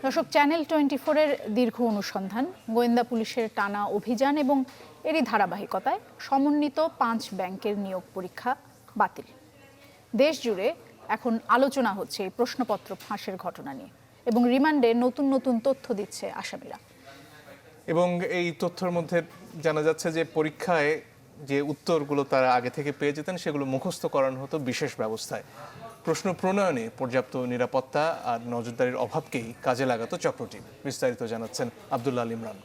দর্শক, চ্যানেল 24-এর দীর্ঘ অনুসন্ধান, গোয়েন্দা পুলিশের টানা অভিযান এবং এরই ধারাবাহিকতায় সমন্বিত 5 ব্যাংকের নিয়োগ পরীক্ষা বাতিল। দেশ জুড়ে এখন আলোচনা হচ্ছে এই প্রশ্নপত্র ফাঁসের ঘটনা নিয়ে এবং রিমান্ডে নতুন নতুন তথ্য দিচ্ছে আসামিরা। এবং এই তথ্যের মধ্যে জানা যাচ্ছে যে পরীক্ষায় যে উত্তরগুলো তারা আগে থেকে পেয়ে যেতেন সেগুলো মুখস্থ করানো হতো বিশেষ ব্যবস্থায়। প্রশ্ন প্রণয়নে পর্যাপ্ত নিরাপত্তা আর নজরদারির অভাবকেই কাজে লাগাতো চক্রটি। বিস্তারিত জানাচ্ছেন আব্দুল্লাহ আল ইমরান।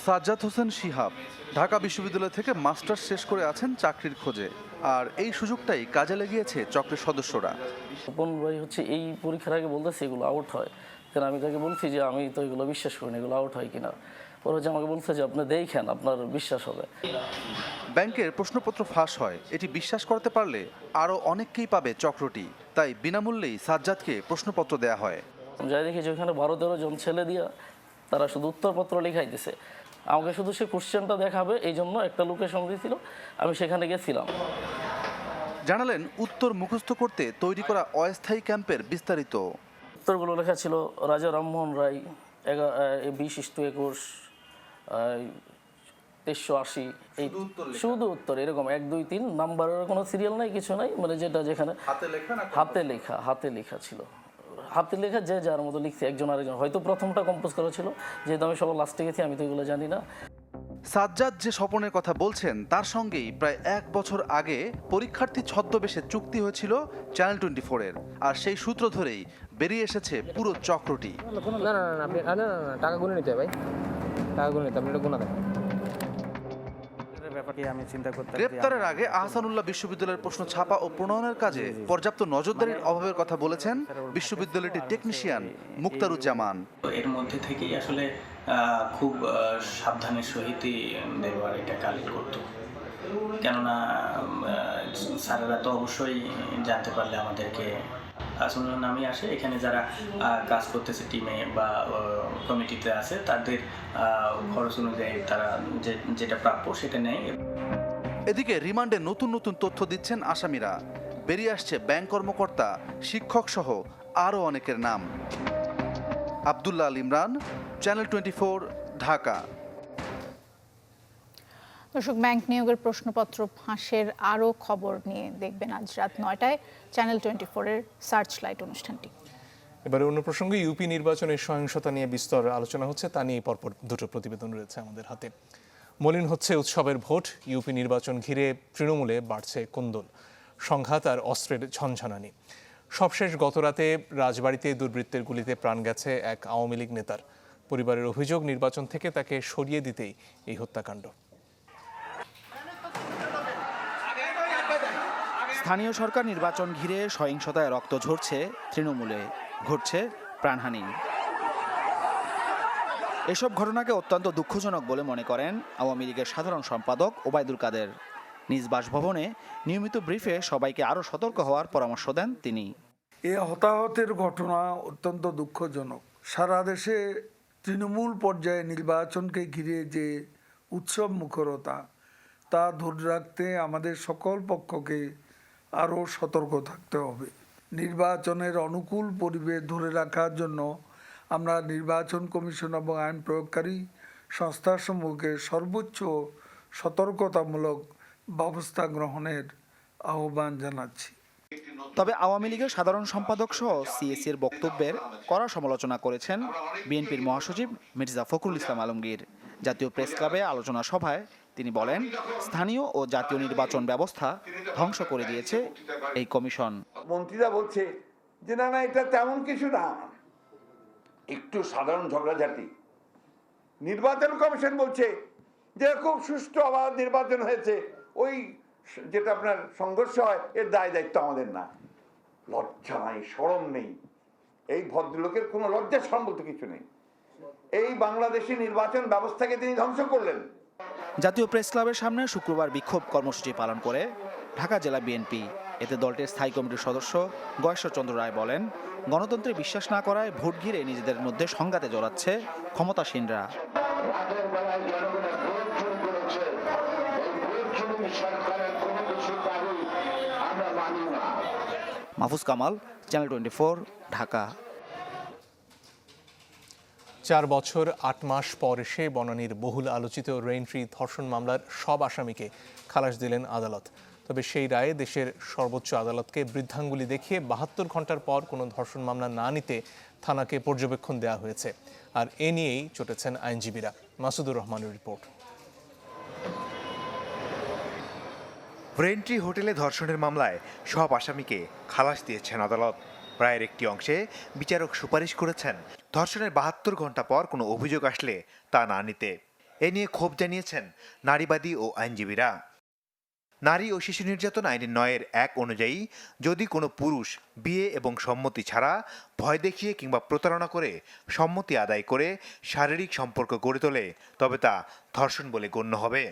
সাজ্জাদ হোসেন শিহাব ঢাকা বিশ্ববিদ্যালয় থেকে মাস্টার্স শেষ করে আছেন চাকরির খোঁজে, আর এই সুযোগটাই কাজে লেগিয়েছে চক্রের সদস্যরা। স্বপন ভাই হচ্ছে এই পরীক্ষার আগে বলতেছে এগুলো আউট হয়, কারণ আমি তাকে বলছি যে আমি তো এগুলো বিশ্বাস করি না, এগুলো আউট হয় কিনা। ওরা হচ্ছে আমাকে বলছে যে আপনি দেখেন, আপনার বিশ্বাস হবে। ব্যাংকের প্রশ্নপত্র ফাঁস হয়, এটি বিশ্বাস করতে পারলে আরও অনেককেই পাবে চক্রটি, তাই বিনামূল্যেই সাজ্জাদকে প্রশ্নপত্র দেয়া হয়। যাই দেখি যে ওখানে 12-13 জন ছেলে দিয়া তারা শুধু উত্তরপত্র লেখাইতেছে, আমাকে শুধু সে কোশ্চেনটা দেখাবে এই জন্য একটা লোকেশন দিয়েছিল, আমি সেখানে গেছিলাম। জানালেন উত্তর মুখস্থ করতে তৈরি করা অস্থায়ী ক্যাম্পের বিস্তারিত। উত্তরগুলো লেখা ছিল রাজা রামমোহন রায় 20:21, 2380, এই শুধু উত্তর এরকম 1, 2, 3 নাম্বারের কোনো সিরিয়াল নাই, কিছু নাই, মানে যেটা যেখানে হাতে লেখা ছিল, হাতে লেখা যে যার মতো লিখছে, একজন আরেকজন। হয়তো প্রথমটা কম্পোজ করা ছিল, যেহেতু আমি সবার লাস্টে গেছি আমি তো এগুলো জানি না। সাজ্জাদ যে স্বপনের কথা বলছেন তার সঙ্গেই প্রায় 1 বছর আগে পরীক্ষার্থী ছদ্মবেশে চুক্তি হয়েছিল চ্যানেল 24-এর, আর সেই সূত্র ধরেই বেরিয়ে এসেছে পুরো চক্রটি। না, টাকা গুনে নিতে ভাই, টাকা গুনে নিতে, আপনি এটা গুনা দেন। গ্রেপ্তারের আগে আহসানুল্লাহ বিশ্ববিদ্যালয়ের প্রশ্ন ছাপা ও প্রণয়নের কাজে পর্যাপ্ত নজরদারির অভাবের কথা বলেছেন বিশ্ববিদ্যালয়টির টেকনিশিয়ান মুক্তারুজ্জামান। এর মধ্যে থেকেই আসলে খুব সাবধানের সহিতই দেওয়ার এটা কালেক্ট করতো, কেননা স্যারেরা তো অবশ্যই জানতে পারলে আমাদেরকে আসলে নামই আসে। এখানে যারা কাজ করতেছে টিমে বা কমিটিতে আছে তাদের খরচ অনুযায়ী তারা যেটা প্রাপ্য সেটা নেয়। এদিকে রিমান্ডে নতুন নতুন তথ্য দিচ্ছেন আসামিরা। বেরিয়ে আসছে ব্যাংক কর্মকর্তা, শিক্ষক সহ আরও অনেকের নাম। আব্দুল্লাহ আল ইমরান, চ্যানেল 24, ঢাকা। দর্শক, ব্যাংক নিয়োগের প্রশ্নপত্র ফাঁসের আরও খবর নিয়ে দেখবেন আজ রাত 9টায় চ্যানেল 24-এর সার্চ লাইট অনুষ্ঠানটি। এবারে অন্য প্রসঙ্গে ইউপি নির্বাচনের সহিংসতা নিয়ে বিস্তর আলোচনা হচ্ছে, তা নিয়ে পরপর দুটো প্রতিবেদন রয়েছে আমাদের হাতে। মলিন হচ্ছে উৎসবের ভোট, ইউপি নির্বাচন ঘিরে তৃণমূলে বাড়ছে কোন্দল, সংঘাত আর অস্ত্রের ঝনঝনানি। সবশেষ গতরাতে রাজবাড়িতে দুর্বৃত্তের গুলিতে প্রাণ গেছে এক আওয়ামী লীগ নেতার। পরিবারের অভিযোগ, নির্বাচন থেকে তাকে সরিয়ে দিতেই এই হত্যাকাণ্ড। স্থানীয় সরকার নির্বাচন ঘিরে সহিংসতায় রক্ত ঝরছে তৃণমূলে, ঘটছে প্রাণহানি। এসব ঘটনাকে অত্যন্ত দুঃখজনক বলে মনে করেন আওয়ামী লীগের সাধারণ সম্পাদক ওবায়দুল কাদের। নিজ বাসভবনে নিয়মিত ব্রিফে সবাইকে আরও সতর্ক হওয়ার পরামর্শ দেন তিনি। এ হতাহতের ঘটনা অত্যন্ত দুঃখজনক। সারা দেশে তৃণমূল পর্যায়ে নির্বাচনকে ঘিরে যে উৎসব মুখরতা, তা ধরে রাখতে আমাদের সকল পক্ষকে আরও সতর্ক থাকতে হবে। নির্বাচনের অনুকূল পরিবেশ ধরে রাখার জন্য আমরা নির্বাচন কমিশন এবং আইন প্রয়োগকারী সংস্থাসমূহকে সর্বোচ্চ সতর্কতামূলক ব্যবস্থা গ্রহণের আহ্বান জানাচ্ছি। তবে আওয়ামী লীগের সাধারণ সম্পাদক সহ সিএসির বক্তব্যের কড়া সমালোচনা করেছেন বিএনপির মহাসচিব মির্জা ফখরুল ইসলাম আলমগীর। জাতীয় প্রেস ক্লাবে আলোচনা সভায় তিনি বলেন, স্থানীয় ও জাতীয় নির্বাচন ব্যবস্থা ধ্বংস করে দিয়েছে এই কমিশন। মন্ত্রীরা বলছে যে না, এটা তেমন কিছু না, একটু সাধারণ ঝগড়াঝাটি। নির্বাচন কমিশন বলছে যে খুব সুষ্ঠু অবাধ নির্বাচন হয়েছে, ওই যেটা আপনার সংঘর্ষ হয় এর দায় দায়িত্ব আমাদের না। লজ্জা নাই, শরম নেই। এই ভদ্রলোকের কোনো লজ্জা শরম বলতে কিছু নেই। এই বাংলাদেশি নির্বাচন ব্যবস্থাকে তিনি ধ্বংস করলেন। জাতীয় প্রেস ক্লাবের সামনে শুক্রবার বিক্ষোভ কর্মসূচি পালন করে ঢাকা জেলা বিএনপি। এতে দলটির স্থায়ী কমিটির সদস্য গয়েশ্বরচন্দ্র রায় বলেন, গণতন্ত্রে বিশ্বাস না করায় ভোট ঘিরে নিজেদের মধ্যে সংঘাতে জড়াচ্ছে ক্ষমতাসীনরা। মাহফুজ কামাল, চ্যানেল 24, ঢাকা। 4 বছর 8 মাস পর এসে বনানীর বহুল আলোচিত রেইনট্রি ধর্ষণ মামলার সব আসামিকে খালাস দিলেন আদালত। তবে সেই রায়ে দেশের সর্বোচ্চ আদালতকে বৃদ্ধাঙ্গুলি দেখিয়ে 72 ঘন্টার পর কোনো ধর্ষণ মামলা না নিতে থানাকে পর্যবেক্ষণ দেওয়া হয়েছে। আর এ নিয়েই চটেছেন আইনজীবীরা। মাসুদুর রহমানের রিপোর্ট। রেইনট্রি হোটেলে ধর্ষণের মামলায় সব আসামিকে খালাস দিয়েছেন আদালত। রায়ের একটি অংশে বিচারক সুপারিশ করেছেন ধর্ষণের 72 ঘন্টা পর কোনো অভিযোগ আসলে তা না নিতে। এ নিয়ে ক্ষোভ জানিয়েছেন নারীবাদী ও আইনজীবীরা। নারী ও শিশু নির্যাতন আইনের 9(1) অনুযায়ী যদি কোনো পুরুষ বিয়ে এবং সম্মতি ছাড়া ভয় দেখিয়ে কিংবা প্রতারণা করে সম্মতি আদায় করে শারীরিক সম্পর্ক গড়ে তোলে তবে তা ধর্ষণ বলে গণ্য হবে।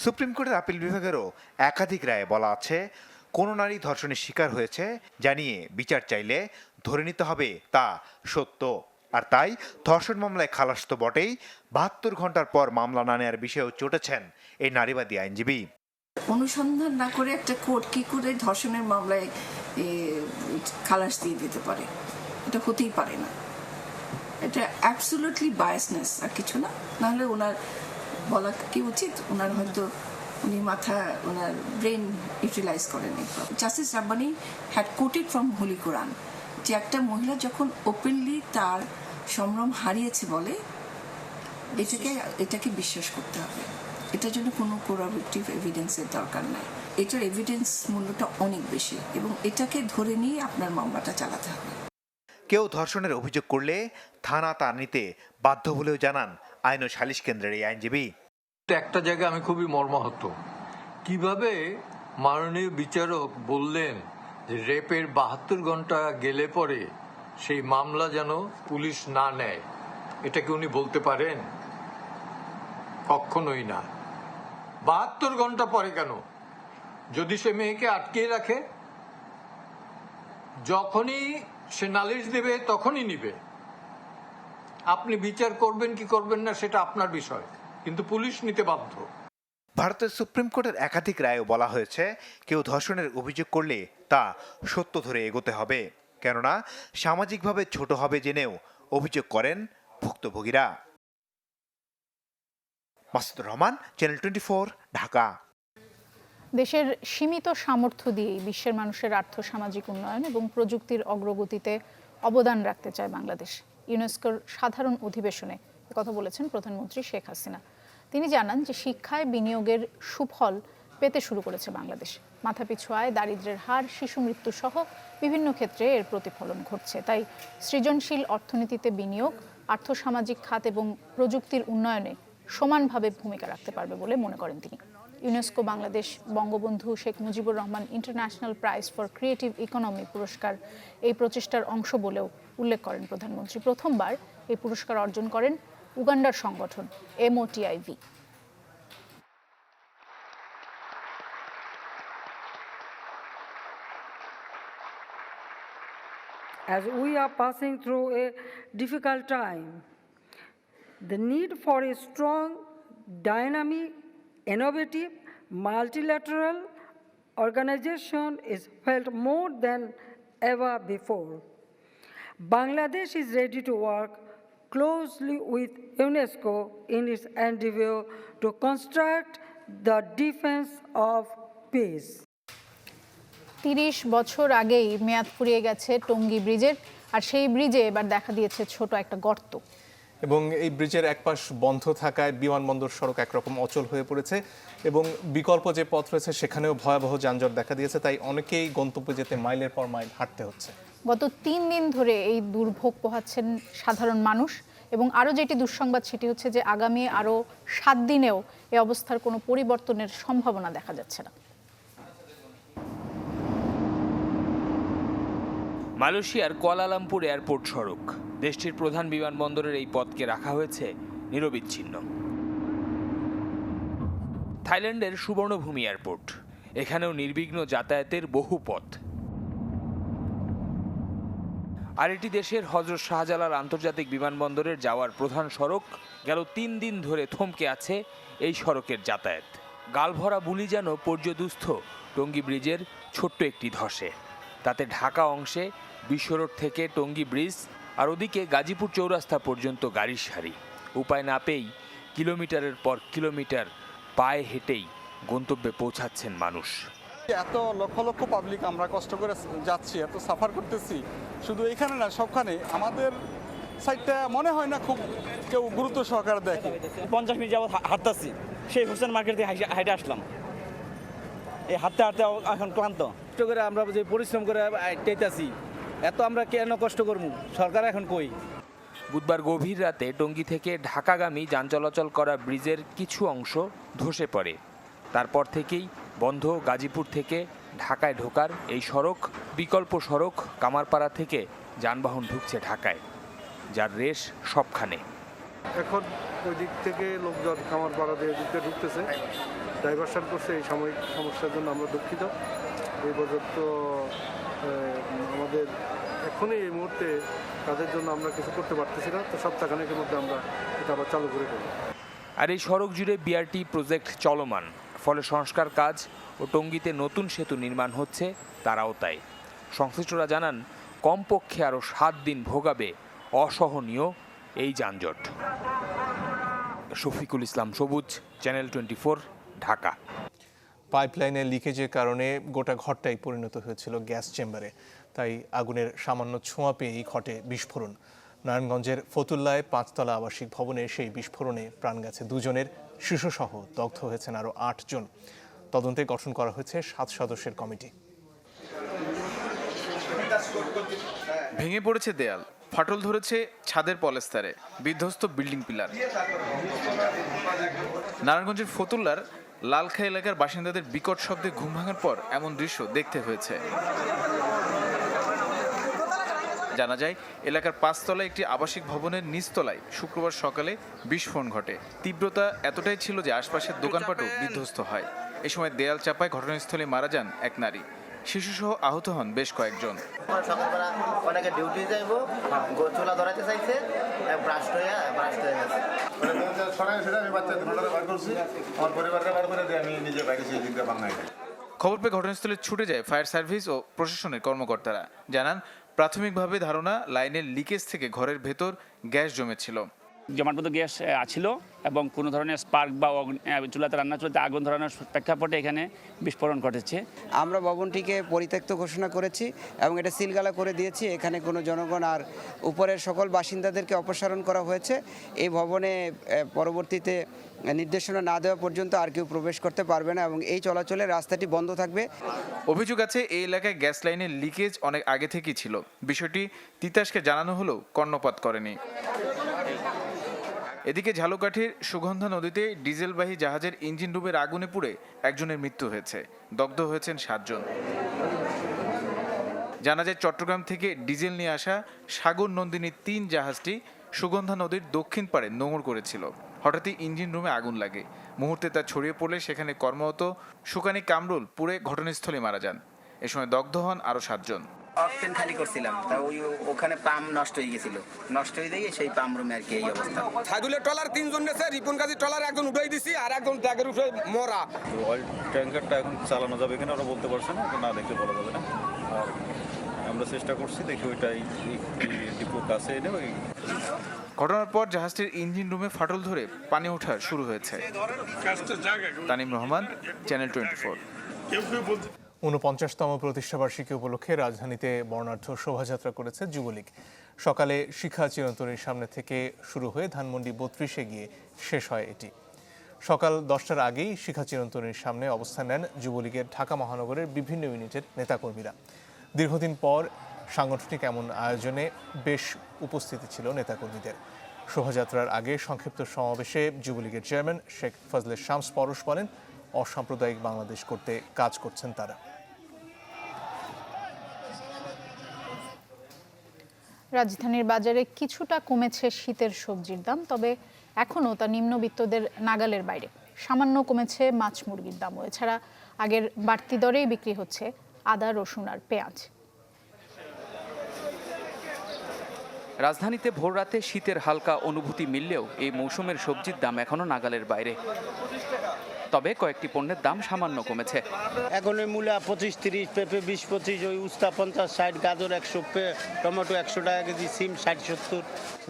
সুপ্রিম কোর্টের আপিল বিভাগেরও একাধিক রায়ে বলা আছে, কোনো নারী ধর্ষণের শিকার হয়েছে জানিয়ে বিচার চাইলে ধরে নিতে হবে তা সত্য। আর তাই ধর্ষণ মামলায় খালাস তো বটেই, 72 ঘন্টার পর মামলা না নেওয়ার বিষয়েও চটেছেন এই নারীবাদী আইনজীবী। অনুসন্ধান না করে একটা কোর্ট কি করে ধর্ষণের মামলায় খালাস দিয়ে দিতে পারে? এটা হতেই পারে না। এটা অ্যাবসলিউটলি বায়াসনেস, আর কিছু না। নাহলে ওনার বলা কি উচিত, ওনার হয়তো উনি ওনার ব্রেন ইউটিলাইজ করেনি। Justice Rabbani had quoted from holy Quran যে একটা মহিলা যখন ওপেনলি তার সম্ভ্রম হারিয়েছে বলে এটাকে বিশ্বাস করতে হবে। এটার জন্য কোনো কোরাবোরেটিভ এভিডেন্সের দরকার নাই। এটার এভিডেন্স মূল্যটা অনেক বেশি এবং এটাকে ধরে নিয়ে আপনার মামলাটা চালাতে হবে। কেউ ধর্ষণের অভিযোগ করলে থানা তা নিতে বাধ্য বলেও জানান আইন ও সালিশ কেন্দ্রের এই আইনজীবী। একটা জায়গায় আমি খুবই মর্মাহত, কিভাবে মাননীয় বিচারক বললেন যে রেপের 72 ঘন্টা গেলে পরে সেই মামলা যেন পুলিশ না নেয়। এটা কি উনি বলতে পারেন? কখনোই না। 72 ঘন্টা পরে কেন? যদি সে মেয়েকে আটকিয়ে রাখে, যখনই সে নালিশ দেবে তখনই নিবে। আপনি বিচার করবেন কি করবেন না সেটা আপনার বিষয়, কিন্তু পুলিশ নিতে বাধ্য। ভারতের সুপ্রিম কোর্টের একাধিক রায়েও বলা হয়েছে, কেউ ধর্ষণের অভিযোগ করলে তা সত্য ধরে এগোতে হবে, কেননা সামাজিকভাবে ছোট হবে জেনেও অভিযোগ করেন ভুক্তভোগীরা। মাসুদুর রহমান, চ্যানেল 24, ঢাকা। দেশের সীমিত সামর্থ্য দিয়েই বিশ্বের মানুষের আর্থসামাজিক উন্নয়ন এবং প্রযুক্তির অগ্রগতিতে অবদান রাখতে চায় বাংলাদেশ। ইউনেস্কোর সাধারণ অধিবেশনে কথা বলেছেন প্রধানমন্ত্রী শেখ হাসিনা। তিনি জানান যে শিক্ষায় বিনিয়োগের সুফল পেতে শুরু করেছে বাংলাদেশ। মাথাপিছু আয়, দারিদ্র্যের হার, শিশু মৃত্যু সহ বিভিন্ন ক্ষেত্রে এর প্রতিফলন ঘটছে। তাই সৃজনশীল অর্থনীতিতে বিনিয়োগ আর্থসামাজিক খাত এবং প্রযুক্তির উন্নয়নে সমানভাবে ভূমিকা রাখতে পারবে বলে মনে করেন তিনি। UNESCO Bangladesh Bangabandhu Sheikh Mujibur Rahman international prize for creative economy পুরস্কার এই প্রচেষ্টার অংশ বলেও উল্লেখ করেন প্রধানমন্ত্রী। প্রথমবার এই পুরস্কার অর্জন করেন উগান্ডার সংগঠন MOTIV। As we are passing through a difficult time, the need for a strong, dynamic, innovative, multilateral organization is felt more than ever before. Bangladesh is ready to work closely with UNESCO in its endeavor to construct the defense of peace. 30 বছর আগেই মেয়াদ ফুরিয়ে গেছে টঙ্গী ব্রিজের, আর সেই ব্রিজে এবার দেখা দিয়েছে ছোট একটা গর্ত। এবং এই ব্রিজের এক পাশ বন্ধ থাকায় বিমানবন্দর সড়ক একরকম অচল হয়ে পড়েছে এবং বিকল্প যে পথ রয়েছে সেখানেও ভয়াবহ যানজট দেখা দিয়েছে। তাই অনেকেই গন্তব্যে যেতে মাইলের পর মাইল হাঁটতে হচ্ছে। গত 3 দিন ধরে এই দুর্ভোগ পোহাচ্ছেন সাধারণ মানুষ এবং আরও যেটি দুঃসংবাদ সেটি হচ্ছে যে আগামী আরও 7 দিনেও এই অবস্থার কোনো পরিবর্তনের সম্ভাবনা দেখা যাচ্ছে না। মালয়েশিয়ার কুয়ালালামপুর এয়ারপোর্ট সড়ক, দেশটির প্রধান বিমানবন্দরের এই পথকে রাখা হয়েছে নিরবিচ্ছিন্ন। থাইল্যান্ডের সুবর্ণভূমি এয়ারপোর্ট, এখানেও নির্বিঘ্ন যাতায়াতের বহু পথ। আর এটি দেশের হযরত শাহজালাল আন্তর্জাতিক বিমানবন্দরের যাওয়ার প্রধান সড়ক। গেল 3 দিন ধরে থমকে আছে এই সড়কের যাতায়াত। গালভরা বুলি যেন পর্যদুস্থ টঙ্গী ব্রিজের ছোট্ট একটি ধসে। তাতে ঢাকা অংশে বিশ্ব রোড থেকে টঙ্গী ব্রিজ আর ওদিকে গাজীপুর চৌরাস্তা পর্যন্ত গাড়ির সারি। উপায় না পেয়েই কিলোমিটারের পর কিলোমিটার পায়ে হেঁটেই গন্তব্যে পৌঁছাচ্ছেন মানুষ। এত লক্ষ লক্ষ পাবলিক আমরা কষ্ট করে যাচ্ছি, এত সাফার করতেছি, শুধু এখানে না সবখানে আমাদের সাইডটা মনে হয় না খুব কেউ গুরুত্ব সহকারে দেখে। 50 মিনিট যাবত হাঁটতেছি, সেই হোসেন মার্কেট থেকে হাইটে আসলাম। এই হাঁটতে হাঁটতে এখন ক্লান্ত। কষ্ট করে আমরা যে পরিশ্রম করে হাঁটতেছি, এত আমরা কেন কষ্ট করবো? সরকার এখন কই? বুধবার গভীর রাতে টঙ্গী থেকে ঢাকাগামী যান চলাচল করা ব্রিজের কিছু অংশ ধসে পড়ে। তারপর থেকেই বন্ধ গাজীপুর থেকে ঢাকায় ঢোকার এই সড়ক। বিকল্প সড়ক কামারপাড়া থেকে যানবাহন ঢুকছে ঢাকায়, যার রেশ সবখানে। এখন ওই দিক থেকে লোকজন কামারপাড়া দিয়ে দিকটা ঢুকতেছে, ডাইভারশন করছে। এই সাময়িক সমস্যার জন্য আমরা দুঃখিত। এই পর্যন্ত আমাদের এখনই এই মুহূর্তে কাজের জন্য আমরা কিছু করতে পারতেছি না, তো সপ্তাহখানেকের মধ্যে আমরা এটা আবার চালু করে দেবো। আর এই সড়ক জুড়ে বিআরটি প্রজেক্ট চলমান, ফলে সংস্কার কাজ ও টঙ্গীতে নতুন সেতু নির্মাণ হচ্ছে তার আওতায়। সংশ্লিষ্টরা জানান কমপক্ষে আরও 7 দিন ভোগাবে অসহনীয় এই যানজট। শফিকুল ইসলাম সবুজ, চ্যানেল 24, ঢাকা। পাইপলাইনের লিকেজের কারণে গোটা ঘরটাই পরিণত হয়েছিল গ্যাস চেম্বারে, তাই আগুনের সামান্য ছোঁয়া পেয়েই ঘটে বিস্ফোরণ। নারায়ণগঞ্জের ফতুল্লায় 5তলা আবাসিক ভবনে সেই বিস্ফোরণে প্রাণ গেছে 2 জনের, শিশুসহ দগ্ধ হয়েছেন আরও 8 জন। তদন্তে গঠন করা হয়েছে 7 সদস্যের কমিটি। ভেঙে পড়েছে দেয়াল, ফাটল ধরেছে ছাদের পলেস্তারে, বিধ্বস্ত বিল্ডিং পিলার। নারায়ণগঞ্জের ফতুল্লার লালখা এলাকার বাসিন্দাদের বিকট শব্দে ঘুম ভাঙার পর এমন দৃশ্য দেখতে হয়েছে। জানা যায়, এলাকার 5 তলায় একটি আবাসিক ভবনের নিচতলায় শুক্রবার সকালে বিস্ফোরণ ঘটে। তীব্রতা এতটাই ছিল যে আশপাশের দোকানপাটও বিধ্বস্ত হয়। এ সময় দেয়াল চাপায় ঘটনাস্থলে মারা যান এক নারী, শিশুসহ আহত হন বেশ কয়েকজন। সকালবেলা অনেকে ডিউটি যাইব, চুলা ধরাইতে চাইছে, ব্রাস্ট হয়ে গেছে। খবর পেয়ে ঘটনাস্থলে ছুটে যায় ফায়ার সার্ভিস ও প্রশাসনের কর্মকর্তারা। জানান, প্রাথমিকভাবে ধারণা লাইনের লিকেজ থেকে ঘরের ভেতর গ্যাস জমেছিল। জমাটবদ্ধ গ্যাস ছিল এবং কোনো ধরনের স্পার্ক বা চুলাতে রান্না চুলাতে আগুন ধরানোর প্রেক্ষাপটে এখানে বিস্ফোরণ ঘটেছে। আমরা ভবনটিকে পরিত্যক্ত ঘোষণা করেছি এবং এটা সিলগালা করে দিয়েছি। এখানে কোনো জনগণ আর উপরের সকল বাসিন্দাদেরকে অপসারণ করা হয়েছে। এই ভবনে পরবর্তীতে নির্দেশনা না দেওয়া পর্যন্ত আর কেউ প্রবেশ করতে পারবে না এবং এই চলাচলের রাস্তাটি বন্ধ থাকবে। অভিযোগ আছে, এই এলাকায় গ্যাস লাইনের লিকেজ অনেক আগে থেকেই ছিল। বিষয়টি তিতাসকে জানানো হলেও কর্ণপাত করেনি। এদিকে ঝালকাঠির সুগন্ধা নদীতে ডিজেলবাহী জাহাজের ইঞ্জিন রুমের আগুনে পুড়ে একজনের মৃত্যু হয়েছে, দগ্ধ হয়েছেন 7 জন। জানা যায়, চট্টগ্রাম থেকে ডিজেল নিয়ে আসা সাগর নন্দিনী 3 জাহাজটি সুগন্ধা নদীর দক্ষিণ পাড়ে নোঙর করেছিল। হঠাৎই ইঞ্জিন রুমে আগুন লাগে, মুহূর্তে তা ছড়িয়ে পড়লে সেখানে কর্মরত সুকানি কামরুল পুড়ে ঘটনাস্থলে মারা যান। এ সময় দগ্ধ হন আরও 7 জন। অকটেন খালি করছিলাম, তা ওখানে পাম্প নষ্ট হয়ে গেছিল, নষ্ট হয়ে দিয়ে সেই পাম্প রুমে আর কি এই অবস্থা। সাইদুলের ট্রলার 3 জন গেছে, রিপন গাজী ট্রলার একজন উঠাই দিছি আর একজন ট্যাগের উপরে মরা। অয়েল ট্যাঙ্কারটা এখন চালানো যাবে কিনা ওরা বলতে পারছে না, না দেখলে বলা যাবে না। আর আমরা চেষ্টা করছি, দেখি ওইটাই ডিপোর কাছে এনে ওই। ঘটনার পর জাহাজটির ইঞ্জিন রুমে ফাটল ধরে পানি ওঠা শুরু হয়েছে। তানিম রহমান, চ্যানেল 24। 49তম প্রতিষ্ঠাবার্ষিকী উপলক্ষে রাজধানীতে বর্ণাঢ্য শোভাযাত্রা করেছে যুবলীগ। সকালে শিখা চিরন্তনীর সামনে থেকে শুরু হয়ে ধানমন্ডি 32-এ গিয়ে শেষ হয় এটি। সকাল 10টার আগেই শিখা চিরন্তনীর সামনে অবস্থান নেন যুবলীগের ঢাকা মহানগরের বিভিন্ন ইউনিটের নেতাকর্মীরা। দীর্ঘদিন পর সাংগঠনিক এমন আয়োজনে বেশ উপস্থিতি ছিল নেতাকর্মীদের। শোভাযাত্রার আগে সংক্ষিপ্ত সমাবেশে যুবলীগের চেয়ারম্যান শেখ ফজলে শামস পরশ বলেন, অসাম্প্রদায়িক বাংলাদেশ করতে কাজ করছেন তারা। রাজধানীর বাজারে কিছুটা কমেছে শীতের সবজির দাম, তবে এখনও তা নিম্নবিত্তদের নাগালের বাইরে। সামান্য কমেছে মাছ মুরগির দামও। এছাড়া আগের বাড়তি দরেই বিক্রি হচ্ছে আদা, রসুন আর পেঁয়াজ। রাজধানীতে ভোররাতে শীতের হালকা অনুভূতি মিললেও এই মৌসুমের সবজির দাম এখনও নাগালের বাইরে। তবে কয়েকটি পণ্যের দাম সামান্য কমেছে। এখন ওই মূলা 25-30, পেঁপে 20-25, ওই উস্তা 50-60, গাজর 100, টমেটো 100 টাকা কেজি, সিম 60-70।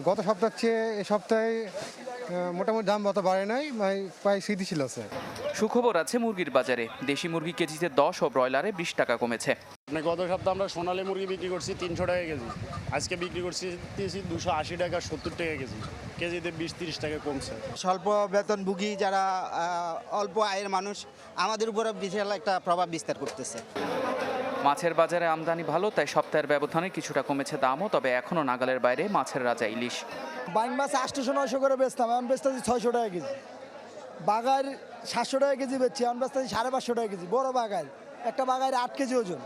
গত সপ্তাহের চেয়ে এ সপ্তাহে মোটামুটি দাম অত বাড়ে নাই, প্রায় স্থিতিশীল আছে। সুখবর আছে মুরগির বাজারে। দেশি মুরগি কেজিতে 10 ও ব্রয়লারে 20 টাকা কমেছে। গত সপ্তাহে আমরা সোনালী মুরগি বিক্রি করছি 300 টাকা কেজি, আজকে বিক্রি করছি 280 টাকা, 70 টাকা কেজি, কেজিতে 20-30 টাকা কমছে। স্বল্প বেতনভোগী যারা অল্প আয়ের মানুষ, আমাদের উপরে বিশাল একটা প্রভাব বিস্তার করতেছে। মাছের বাজারে আমদানি ভালো, তাই সপ্তাহের ব্যবধানে কিছুটা কমেছে দামও। তবে এখনও নাগালের বাইরে মাছের রাজা ইলিশ। বাইং মাছ 800-900 করে বেচতাম, এখন বেচতেছি 600 টাকা কেজি। বাগার 700 টাকা কেজি বেচছি, এখন বেচতেছি 550 টাকা কেজি। বড় বাগার, একটা বাগার 8 কেজি ওজন।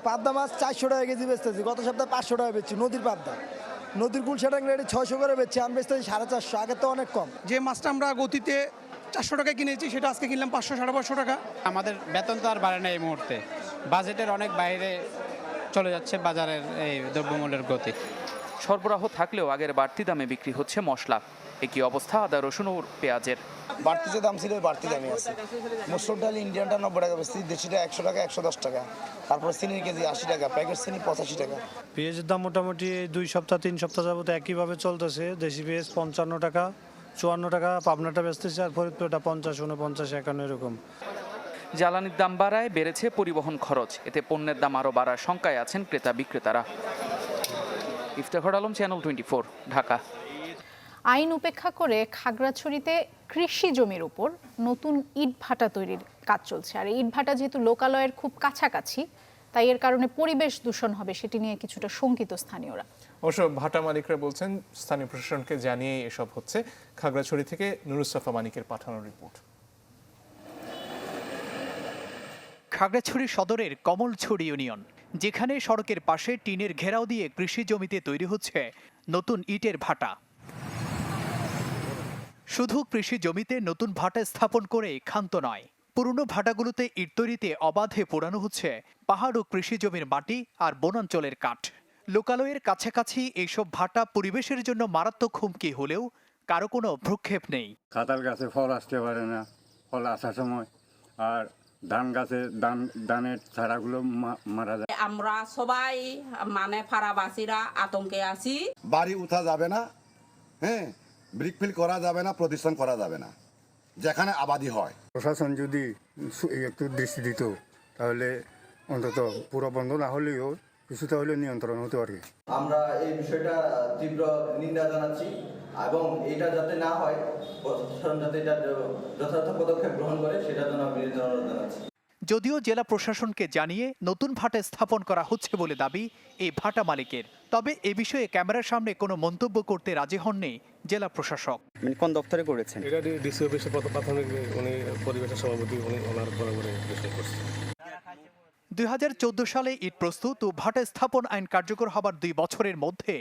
পাবদা মাছ 400 টাকা কেজি বেচতেছি, গত সপ্তাহে 500 টাকা বেচছি। নদীর পাবদা, নদীর গুলশা ট্যাংরা 600 করে বেচছি, এখন বেচতেছি 450। আগের তো অনেক কম। যে মাছটা আমরা গতিতে 400 টাকা কিনেছি, সেটা আজকে কিনলাম 500-550 টাকা। আমাদের বেতন তো আর বাড়ে না এই মুহূর্তে, বাজেটের অনেক বাইরে চলে যাচ্ছে বাজারের এই দ্রব্যমূল্যের গতি। সরবরাহ থাকলেও আগের বাড়তি দামে বিক্রি হচ্ছে মশলা। একই অবস্থা আদা, রসুন ও পেঁয়াজের। বাড়তি যে দাম ছিল বাড়তি দামে আছে। মসুর ডাল ইন্ডিয়ানটা 90 টাকা বেচছি, দেশিটা 100 টাকা, 110 টাকা। তারপর চিনির কেজি 80 টাকা, প্যাকেট চিনি 85 টাকা। পেঁয়াজের দাম মোটামুটি 2 সপ্তাহ 3 সপ্তাহ যাবত একইভাবে চলতেছে। দেশি পেঁয়াজ 55 টাকা, 54 টাকা, পাবনাটা বেচতেছে, আর ফরিদপুরটা 50, 49, 51 এরকম। জ্বালানির দাম বাড়ায় বেড়েছে পরিবহন খরচ। এতে পণ্যের দাম আরও বাড়ার শঙ্কায় আছেন ক্রেতা বিক্রেতারা। ইফতেখার আলম, চ্যানেল 24, ঢাকা। আইন উপেক্ষা করে খাগড়াছড়িতে কৃষি জমির উপর নতুন ইটভাটা তৈরির কাজ চলছে। আর ইটভাটা যেহেতু লোকালয়ের খুব কাছাকাছি, তাই এর কারণে পরিবেশ দূষণ হবে সেটি নিয়ে কিছুটা শঙ্কিত স্থানীয়রা। অবশ্য ভাটা মালিকরা বলছেন স্থানীয় প্রশাসনকে জানিয়ে এসব হচ্ছে। খাগড়াছড়ি থেকে নুরুসফা মানিকের পাঠানো রিপোর্ট। খাগড়াছড়ি সদরের কমলছড়ি ইউনিয়ন, যেখানে সড়কের পাশে টিনের ঘেরাও দিয়ে কৃষি জমিতে তৈরি হচ্ছে নতুন ইটের ভাটা। শুধু কৃষি জমিতে নতুন ভাটা স্থাপন করে ক্ষান্ত নয়, পুরনো ভাটাগুলোতে ইট তৈরিতে অবাধে পোড়ানো হচ্ছে পাহাড় ও কৃষি জমির মাটি আর বনাঞ্চলের কাঠ। লোকালয়ের কাছাকাছি এইসব ভাটা পরিবেশের জন্য মারাত্মক হুমকি হলেও কারো কোনো ভ্রুক্ষেপ নেই। কাঁঠাল গাছে ফল আসতে পারে না, ফল আসার সময়, আর ধান গাছে ধানের চারাগুলো মারা যায়। আমরা সবাই ফারাবাসীরা আতঙ্কে আছি। বাড়ি উঠা যাবে না, হ্যাঁ, ব্রিকফিল করা যাবে না, প্রতিষ্ঠান করা যাবে না যেখানে আবাদি হয়। প্রশাসন যদি একটু দৃষ্টি দিত, তাহলে অন্তত পুরো বন্ধ না হলেও কিছুটা হলে নিয়ন্ত্রণ হতে পারে। আমরা এই বিষয়টা তীব্র নিন্দা জানাচ্ছি এবং এটা যাতে না হয়, প্রশাসন যাতে এটা যথাযথ পদক্ষেপ গ্রহণ করে সেটার জন্য বিনীত অনুরোধ জানাচ্ছি। যদিও জেলা প্রশাসনকে জানিয়ে নতুন ভাটা স্থাপন করা হচ্ছে বলে দাবি এই ভাটা মালিকের, তবে এ বিষয়ে ক্যামেরার সামনে কোনো মন্তব্য করতে রাজি হননি জেলা প্রশাসক। কোন দপ্তরে করেছেন? এটা ডিসি অফিসে প্রাথমিক উনি পরিবেশের সভাপতি, উনি ওনার বরাবরে বিষয় করছেন। 2014 সালে ইট প্রস্তুত ও ভাটা স্থাপন আইন কার্যকর হবার 2 বছরের মধ্যে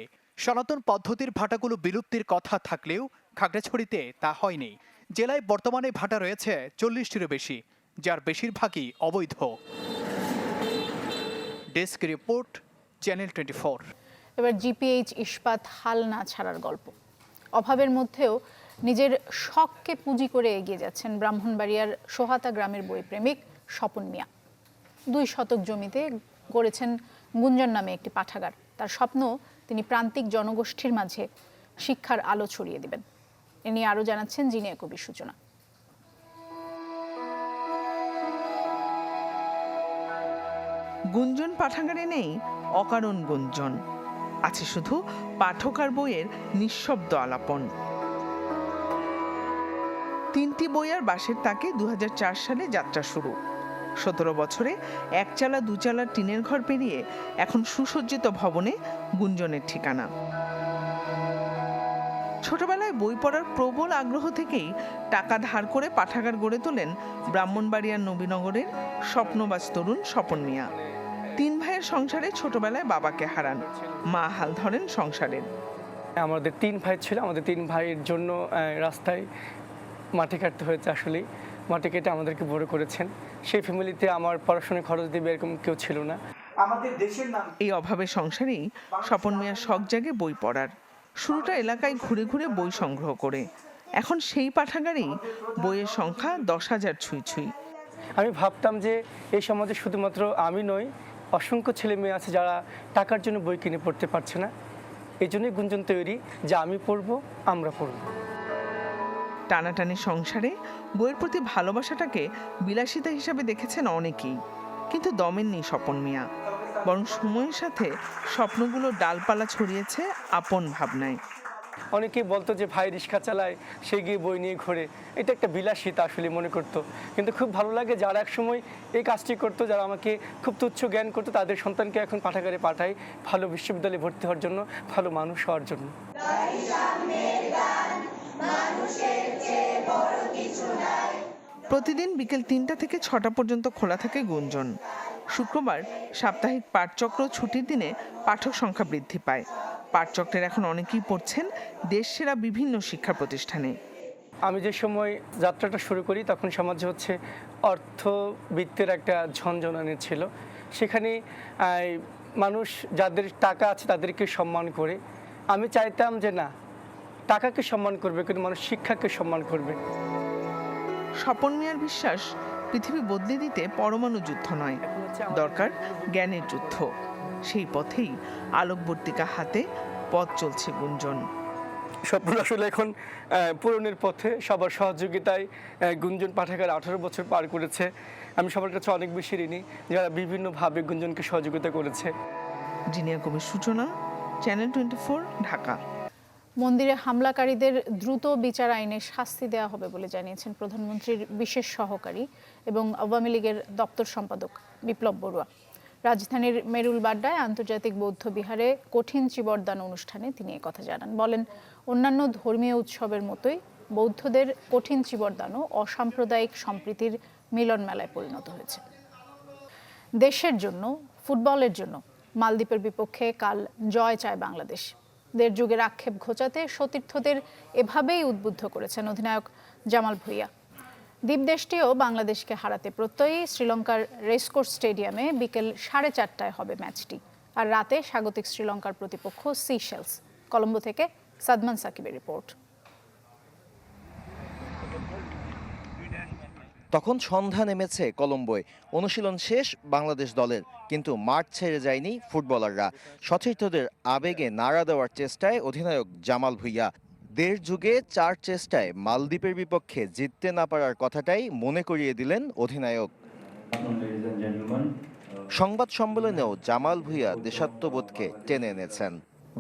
সনাতন পদ্ধতির ভাটাগুলো বিলুপ্তির কথা থাকলেও খাগড়াছড়িতে তা হয়নি। জেলায় বর্তমানে ভাটা রয়েছে 40টিরও বেশি, যার বেশিরভাগই অবৈধ। Desk report, channel 24। এবার জিপিএইচ ইস্পাত হাল না ছাড়ার গল্প। অভাবের মধ্যেও নিজের শখকে পুঁজি করে এগিয়ে যাচ্ছেন ব্রাহ্মণবাড়িয়ার সোহাতা গ্রামের বইপ্রেমিক স্বপন মিয়া। 2 শতক জমিতে গড়েছেন গুঞ্জন নামে একটি পাঠাগার। তার স্বপ্ন তিনি প্রান্তিক জনগোষ্ঠীর মাঝে শিক্ষার আলো ছড়িয়ে দিবেন। এ নিয়ে আরও জানাচ্ছেন জিনিয়া কবির সূচনা। গুঞ্জন পাঠাগারে নেই অকারণ গুঞ্জন, আছে শুধু পাঠক আর বইয়ের নিঃশব্দ আলাপন। 3টি বই আর বাঁশের তাকে 2004 সালে যাত্রা শুরু। 17 বছরে 1 চালা 2 চালা টিনের ঘর পেরিয়ে এখন সুসজ্জিত ভবনে গুঞ্জনের ঠিকানা। ছোটবেলায় বই পড়ার প্রবল আগ্রহ থেকেই টাকা ধার করে পাঠাগার গড়ে তোলেন ব্রাহ্মণবাড়িয়ার নবীনগরের স্বপ্নবাজ তরুণ স্বপন মিয়া। 3 ভাইয়ের সংসারে ছোটবেলায় বাবাকে হারান, মা হাল ধরেন সংসারের। আমাদের 3 ভাই ছিল, আমাদের 3 ভাইয়ের জন্য রাস্তায় মাটি কাটতে হয়েছে। আসলে মাটি কেটে আমাদেরকে বড় করেছেন। সেই ফ্যামিলিতে আমার পড়াশোনার খরচ দিবে এরকম কেউ ছিল না। আমাদের দেশের নাম। এই অভাবের সংসারেই স্বপন মিয়ার শখ জাগে বই পড়ার। শুরুটা এলাকায় ঘুরে ঘুরে বই সংগ্রহ করে, এখন সেই পাঠাগারেই বইয়ের সংখ্যা 10,000 ছুঁই। আমি ভাবতাম যে এই সমাজে শুধুমাত্র আমি নই, অসংখ্য ছেলে মেয়ে আছে যারা টাকার জন্য বই কিনে পড়তে পারছে না। এই জন্যই গুঞ্জন তৈরি যে আমি পড়বো, আমরা পড়বো। টানাটানি সংসারে বইয়ের প্রতি ভালোবাসাটাকে বিলাসিতা হিসাবে দেখেছেন অনেকেই, কিন্তু দমেননি স্বপন মিয়া, বরং সময়ের সাথে স্বপ্নগুলো ডালপালা ছড়িয়েছে আপন ভাবনায়। অনেকেই বলতো যে ভাই রিক্সা চালায়, সে গিয়ে বই নিয়ে ঘোরে, এটা একটা বিলাসিতা আসলে মনে করতো। কিন্তু খুব ভালো লাগে যারা এক সময় এই কাজটি করতো, যারা আমাকে খুব তুচ্ছ জ্ঞান করতো, তাদের সন্তানকে এখন পাঠাগারে পাঠায় ভালো বিশ্ববিদ্যালয়ে ভর্তি হওয়ার জন্য, ভালো মানুষ হওয়ার জন্য। প্রতিদিন বিকেল 3টা থেকে 6টা পর্যন্ত খোলা থাকে গুঞ্জন। শুক্রবার সাপ্তাহিক পাঠচক্র ছুটির দিনে পাঠক সংখ্যা বৃদ্ধি পায়। পাঠচক্রের এখন অনেকেই পড়ছেন দেশসেরা বিভিন্ন শিক্ষা প্রতিষ্ঠানে। আমি যে সময় যাত্রাটা শুরু করি তখন সমাজে হচ্ছে অর্থবিত্তের একটা ঝনঝনানি ছিল। সেখানে মানুষ যাদের টাকা আছে তাদেরকে সম্মান করে। আমি চাইতাম যে না, টাকাকে সম্মান করবে কিন্তু মানুষ শিক্ষাকে সম্মান করবে। স্বপন মিয়ার বিশ্বাস, পৃথিবী বদলে দিতে পরমাণু যুদ্ধ নয়, দরকার জ্ঞানের যুদ্ধ। সেই পথেই আলোকবর্তিকা হাতে পথ চলছে গুঞ্জন। স্বপ্ন আসলে এখন পূরণের পথে, সবার সহযোগিতায় গুঞ্জন পাঠাগার 18 বছর পার করেছে। আমি সবার কাছে অনেক বেশি ঋণী যারা বিভিন্নভাবে গুঞ্জনকে সহযোগিতা করেছে। জিনিয়া কবির সূচনা, চ্যানেল 24, ঢাকা। মন্দিরে হামলাকারীদের দ্রুত বিচার আইনে শাস্তি দেওয়া হবে বলে জানিয়েছেন প্রধানমন্ত্রীর বিশেষ সহকারী এবং আওয়ামী লীগের দপ্তর সম্পাদক বিপ্লব বড়ুয়া। রাজধানীর মেরুল বাড্ডায় আন্তর্জাতিক বৌদ্ধ বিহারে কঠিন চিবরদান অনুষ্ঠানে তিনি একথা জানান। বলেন, অন্যান্য ধর্মীয় উৎসবের মতোই বৌদ্ধদের কঠিন চিবরদানও অসাম্প্রদায়িক সম্প্রীতির মিলন মেলায় পরিণত হয়েছে। দেশের জন্য, ফুটবলের জন্য মালদ্বীপের বিপক্ষে কাল জয় চায় বাংলাদেশ। দেড় যুগের আক্ষেপ ঘোচাতে সতীর্থদের এভাবেই উদ্বুদ্ধ করেছেন অধিনায়ক জামাল ভুঁইয়া। দ্বীপদেশটিও বাংলাদেশকে হারাতে প্রত্যয়ী। শ্রীলঙ্কার রেসকোর্স স্টেডিয়ামে বিকেল 4:30টায় হবে ম্যাচটি, আর রাতে স্বাগতিক শ্রীলঙ্কার প্রতিপক্ষ সিশেলস। কলম্বো থেকে সাদমান সাকিবের রিপোর্ট। তখন সন্ধ্যা নেমেছে কলম্বোয়। অনুশীলন শেষ বাংলাদেশ দলের, কিন্তু মাঠ ছেড়ে যায়নি ফুটবলাররা। সতীর্থদের আবেগে নাড়া দেওয়ার চেষ্টায় অধিনায়ক জামাল ভুঁইয়া। দেড় যুগে 4 চেষ্টায় মালদ্বীপের বিপক্ষে জিততে না পারার কথাটাই মনে করিয়ে দিলেন অধিনায়ক। সংবাদ সম্মেলনেও জামাল ভুঁইয়া দেশাত্মবোধকে টেনে এনেছেন।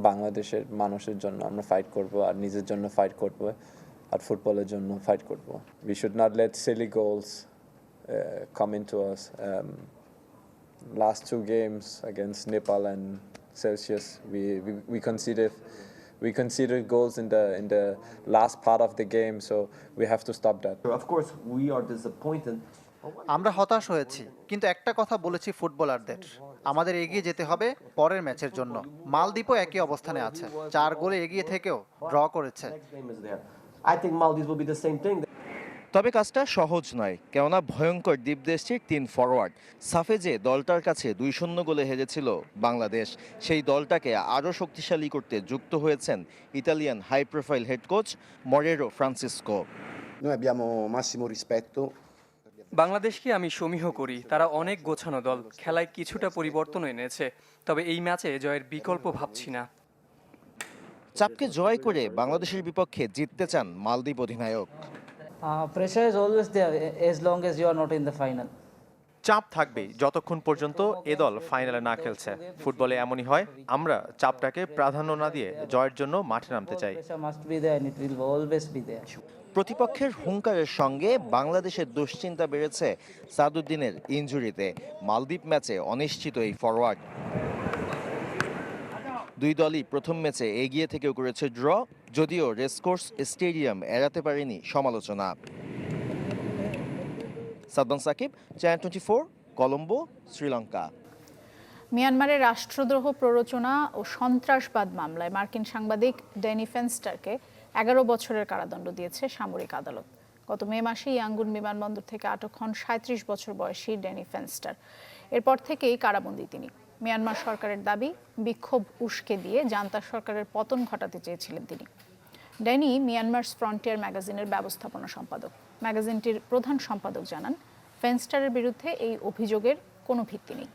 বাংলাদেশের মানুষের জন্য আমরা ফাইট করব, আর নিজের জন্য ফাইট করব, আর ফুটবলের জন্য ফাইট করব। We should not let silly goals come into us. Last 2 games against Nepal and Celsius, we conceded goals in the last part of the game, so we have to stop that. Of course, we are disappointed. আমরা হতাশ হয়েছি, কিন্তু একটা কথা বলেছি ফুটবলারদের, আমাদের এগিয়ে যেতে হবে পরের ম্যাচের জন্য। মালদ্বীপও একই অবস্থানে আছে, 4 গোলে এগিয়ে থেকেও ড্র করেছে। তবে কাজটা সহজ নয়, কেননা ভয়ঙ্কর দ্বীপদেশটির 3 ফরওয়ার্ড। সাফে যে দলটার কাছে 2-0 গোলে হেরেছিল বাংলাদেশ, সেই দলটাকে আরও শক্তিশালী করতে যুক্ত হয়েছেন Italian high profile head coach Morero Francisco. বাংলাদেশকে আমি সমীহ করি, তারা অনেক গোছানো দল, খেলায় কিছুটা পরিবর্তন এনেছে, তবে এই ম্যাচে জয়ের বিকল্প ভাবছি না। চাপকে জয় করে বাংলাদেশের বিপক্ষে জিততে চান মালদ্বীপ অধিনায়ক। Pressure is always there as long as you are not in the final. চাপ থাকবেই যতক্ষণ পর্যন্ত এ দল ফাইনালে না খেলছে। ফুটবলে এমনই হয়, আমরা চাপটাকে প্রাধান্য না দিয়ে জয়ের জন্য মাঠে নামতে চাই। প্রতিপক্ষের হুঙ্কারের সঙ্গে বাংলাদেশের দুশ্চিন্তা বেড়েছে সাদুদ্দিনের ইনজুরিতে। মালদ্বীপ ম্যাচে অনিশ্চিত এই ফরওয়ার্ড। 2 দলই প্রথম ম্যাচে এগিয়ে থেকেও করেছে ড্র, যদিও রেসকোর্স স্টেডিয়াম এড়াতে পারেনি সমালোচনা। সাদমান সাকিব, চ্যানেল 24, কলম্বো, শ্রীলঙ্কা। মিয়ানমারের রাষ্ট্রদ্রোহ প্ররোচনা ও সন্ত্রাসবাদ মামলায় মার্কিন সাংবাদিক ড্যানি ফেনস্টারকে 11 বছরের কারাদণ্ড দিয়েছে সামরিক আদালত। গত মে মাসে ইয়াঙ্গুন বিমানবন্দর থেকে আটক হন 37 বছর বয়সী ড্যানি ফেনস্টার। এরপর থেকেই কারাবন্দী তিনি। মিয়ানমার সরকারের দাবি, বিক্ষোভ উস্কে দিয়ে জান্তা সরকারের পতন ঘটাতে চেয়েছিলেন তিনি। ড্যানি মিয়ানমারস ফ্রন্টিয়ার ম্যাগাজিনের ব্যবস্থাপনা সম্পাদক। ম্যাগাজিনটির প্রধান সম্পাদক জানান, ফেনস্টারের বিরুদ্ধে এই অভিযোগের কোনো ভিত্তি নেই।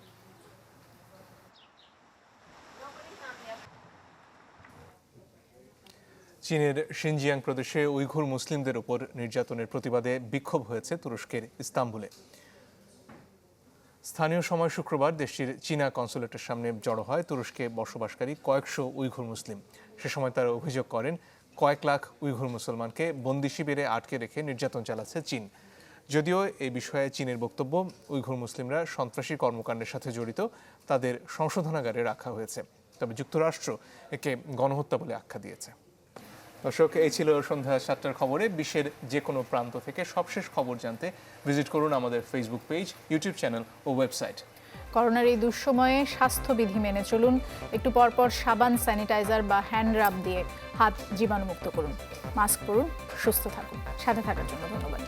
চীনের শিনজিয়াং প্রদেশে উইঘুর মুসলিমদের উপর নির্যাতনের প্রতিবাদে বিক্ষোভ হয়েছে তুরস্কের ইস্তাম্বুলে। স্থানীয় সময় শুক্রবার দেশটির চীনা কনসুলেটের সামনে জড়ো হয় তুরস্কে বসবাসকারী কয়েকশো উইঘুর মুসলিম। সে সময় তারা অভিযোগ করেন, কয়েক লাখ উইঘুর মুসলমানকে বন্দি শিবিরে আটকে রেখে নির্যাতন চালাচ্ছে চীন। যদিও এই বিষয়ে চীনের বক্তব্য, উইঘুর মুসলিমরা সন্ত্রাসী কর্মকাণ্ডের সাথে জড়িত, তাদের সংশোধনাগারে রাখা হয়েছে। তবে যুক্তরাষ্ট্র একে গণহত্যা বলে আখ্যা দিয়েছে। দর্শক, এই ছিল সন্ধ্যা 7টার খবরে। বিশ্বের যে কোনো প্রান্ত থেকে সবশেষ খবর জানতে ভিজিট করুন আমাদের ফেসবুক পেজ, ইউটিউব চ্যানেল ও ওয়েবসাইট। করোনার এই দুঃসময়ে স্বাস্থ্যবিধি মেনে চলুন। একটু পরপর সাবান, স্যানিটাইজার বা হ্যান্ড রাব দিয়ে হাত জীবাণুমুক্ত করুন। মাস্ক পরুন, সুস্থ থাকুন। সাথে থাকার জন্য ধন্যবাদ।